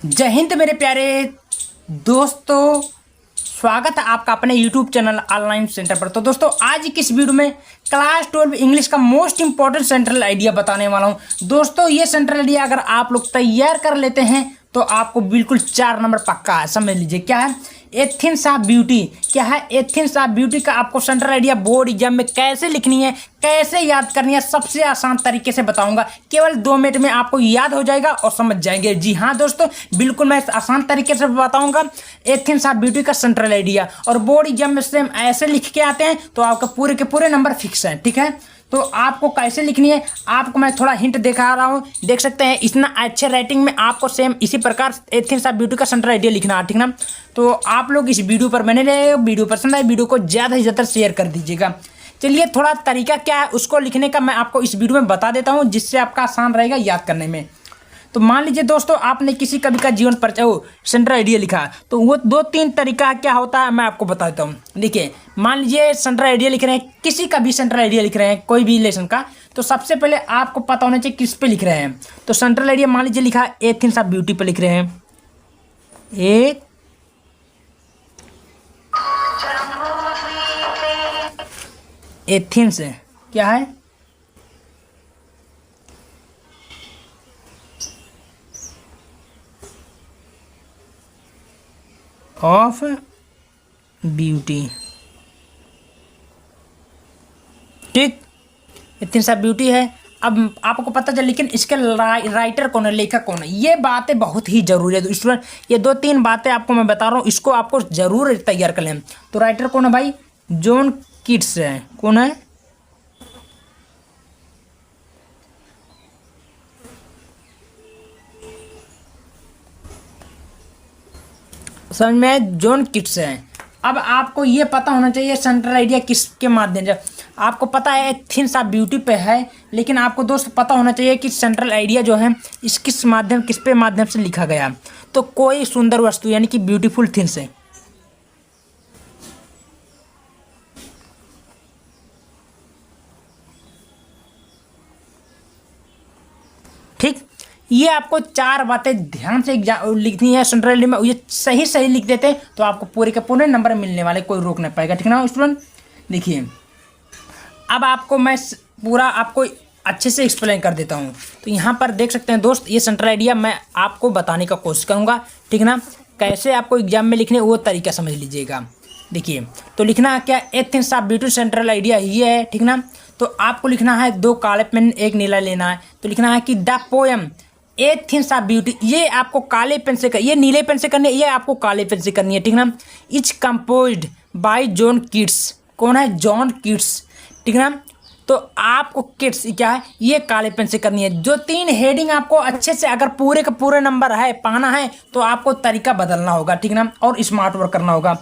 जय हिंद मेरे प्यारे दोस्तों, स्वागत है आपका अपने YouTube चैनल ऑनलाइन सेंटर पर। तो दोस्तों आज की इस वीडियो में क्लास 12 इंग्लिश का मोस्ट इंपॉर्टेंट सेंट्रल आइडिया बताने वाला हूं। दोस्तों ये सेंट्रल आइडिया अगर आप लोग तैयार कर लेते हैं तो आपको बिल्कुल 4 नंबर पक्का है। समझ लीजिए क्या है एथिक्स ऑफ ब्यूटी। क्या है एथिक्स ऑफ ब्यूटी का आपको सेंट्रल आइडिया बोर्ड एग्जाम में कैसे लिखनी है, कैसे याद करनी है, सबसे आसान तरीके से बताऊंगा। केवल 2 मिनट में आपको याद हो जाएगा और समझ जाएंगे। जी हाँ दोस्तों, बिल्कुल मैं आसान तरीके से बताऊंगा एथिक्स ऑफ ब्यूटी का सेंट्रल आइडिया। और बोर्ड एग्जाम में सेम ऐसे लिख के आते हैं तो आपका पूरे के पूरे नंबर फिक्स है। ठीक है, तो आपको कैसे लिखनी है आपको मैं थोड़ा हिंट दिखा रहा हूँ। देख सकते हैं इतना अच्छे राइटिंग में आपको सेम इसी प्रकार एथिक्स ऑफ ब्यूटी का सेंट्रल आइडिया लिखना है। ठीक ना, तो आप लोग इस वीडियो पर बने रहे। वीडियो पसंद आए वीडियो को ज़्यादा से ज़्यादा शेयर कर दीजिएगा। चलिए थोड़ा तरीका क्या है उसको लिखने का मैं आपको इस वीडियो में बता देता हूँ, जिससे आपका आसान रहेगा याद करने में। तो मान लीजिए दोस्तों आपने किसी कवि का जीवन परिचय सेंट्रल आइडिया लिखा, तो वो 2-3 तरीका क्या होता है मैं आपको बता देता हूँ। देखिए मान लीजिए सेंट्रल आइडिया लिख रहे हैं, किसी का भी सेंट्रल आइडिया लिख रहे हैं, कोई भी लेसन का, तो सबसे पहले आपको पता होना चाहिए किस पे लिख रहे हैं। तो सेंट्रल आइडिया मान लीजिए लिखा है एथिक्स ऑफ ब्यूटी पे लिख रहे हैं। एथिक्स क्या है ऑफ ब्यूटी। ठीक, एथिक्स ऑफ ब्यूटी है। अब आपको पता चल लेकिन इसके राइटर कौन है, लेखक कौन है, ये बातें बहुत ही जरूरी है। स्टूडेंट ये 2-3 बातें आपको मैं बता रहा हूँ, इसको आपको जरूर तैयार कर लें। तो राइटर कौन है भाई, जॉन कीट्स है। कौन है, समझ में, जॉन कीट्स है। अब आपको ये पता होना चाहिए सेंट्रल आइडिया किसके माध्यम से। आपको पता है एथिक्स ऑफ ब्यूटी पे है, लेकिन आपको दोस्त पता होना चाहिए कि सेंट्रल आइडिया जो है इस किस पे माध्यम से लिखा गया। तो कोई सुंदर वस्तु यानी कि ब्यूटीफुल थिंग्स है। ठीक, ये आपको 4 बातें ध्यान से लिखनी है सेंट्रल आइडिया में। ये सही लिख देते हैं तो आपको पूरे के पूरे नंबर मिलने वाले, कोई रोक नहीं पाएगा। ठीक ना स्टूडेंट, देखिए अब आपको मैं पूरा आपको अच्छे से एक्सप्लेन कर देता हूँ। तो यहाँ पर देख सकते हैं दोस्त, ये सेंट्रल आइडिया मैं आपको बताने का कोशिश करूँगा। ठीक ना, कैसे आपको एग्जाम में लिखने वो तरीका समझ लीजिएगा। देखिए तो लिखना क्या, ethics of beauty central idea ये है। ठीक ना, तो आपको लिखना है 2 काले पेन 1 नीला लेना है। तो लिखना है कि the poem ethics of beauty, ये आपको काले पेन से ये नीले पेन से करनी है, ये आपको काले पेन से करनी है। ठीक ना, is composed bye John Keats. कौन है, जॉन कीट्स। ठीक ना, तो आपको किट्स क्या है, ये काले पेन से करनी है। जो 3 हेडिंग आपको अच्छे से अगर पूरे का पूरे नंबर है पाना है तो आपको तरीका बदलना होगा। ठीक ना, और स्मार्ट वर्क करना होगा।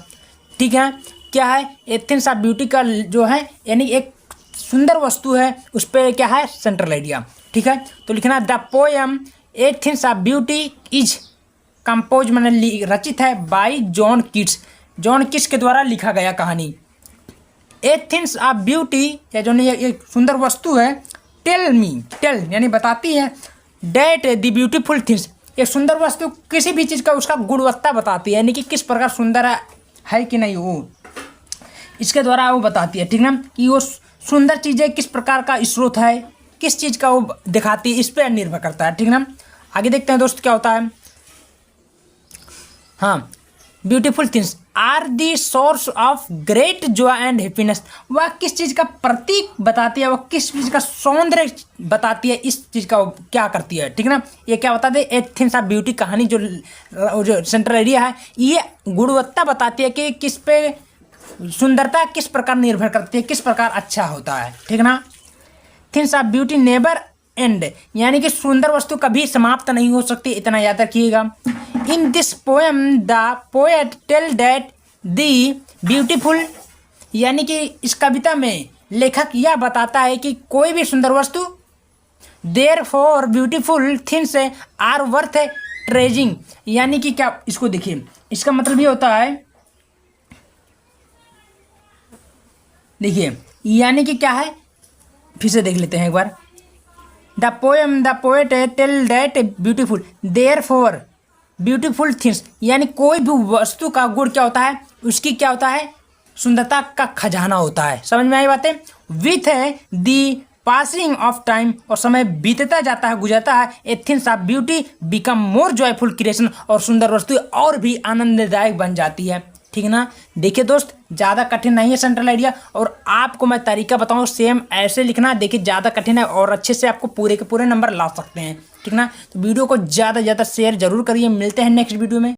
ठीक है, क्या है एथिक्स ऑफ ब्यूटी का जो है यानी एक सुंदर वस्तु है, उस पर क्या है सेंट्रल आइडिया। ठीक है, तो लिखना the poem ethics of beauty is compose मैंने रचित है bye John Keats. John Keats के द्वारा लिखा गया कहानी। एथिक्स ऑफ ब्यूटी या जो ये सुंदर वस्तु है, टेल यानी बताती है, डेट द ब्यूटीफुल थिंग्स, ये सुंदर वस्तु किसी भी चीज़ का उसका गुणवत्ता बताती है, यानी कि किस प्रकार सुंदर है कि नहीं, वो इसके द्वारा वो बताती है। ठीक ना, कि वो सुंदर चीज़ें किस प्रकार का स्रोत है, किस चीज़ का वो दिखाती है, इस पर निर्भर करता है। ठीक ना, आगे देखते हैं दोस्त क्या होता है। हाँ, beautiful things are the source of great joy and happiness, वह किस चीज़ का प्रतीक बताती है, वह किस चीज़ का सौंदर्य बताती है, इस चीज़ का वो क्या करती है। ठीक ना, ये क्या बताते हैं एथिक्स ऑफ ब्यूटी कहानी जो सेंट्रल आइडिया है, ये गुणवत्ता बताती है कि किस पे सुंदरता किस प्रकार निर्भर करती है, किस प्रकार अच्छा होता है। ठीक ना, things of beauty never and, यानी कि सुंदर वस्तु कभी समाप्त नहीं हो सकती, इतना याद रखिएगा। In this poem the poet tell that the beautiful, यानी कि इस कविता में लेखक यह बताता है कि कोई भी सुंदर वस्तु, therefore beautiful things are worth treasuring, यानी कि क्या, इसको देखिए इसका मतलब ये होता है, देखिए यानी कि क्या है, फिर से देख लेते हैं एक बार। The poet tell that beautiful therefore beautiful things यानी कोई भी वस्तु का गुण क्या होता है, उसकी क्या होता है, सुंदरता का खजाना होता है। समझ में आई बातें। With the passing of time, और समय बीतता जाता है, गुजरता है, a things of beauty become more joyful creation, और सुंदर वस्तु और भी आनंददायक बन जाती है। ठीक है ना। देखिए दोस्त, ज़्यादा कठिन नहीं है सेंट्रल आइडिया, और आपको मैं तरीका बताऊँ सेम ऐसे लिखना। देखिए ज़्यादा कठिन है और अच्छे से आपको पूरे के पूरे नंबर ला सकते हैं। ठीक ना। तो वीडियो को ज़्यादा से ज़्यादा शेयर जरूर करिए। मिलते हैं नेक्स्ट वीडियो में।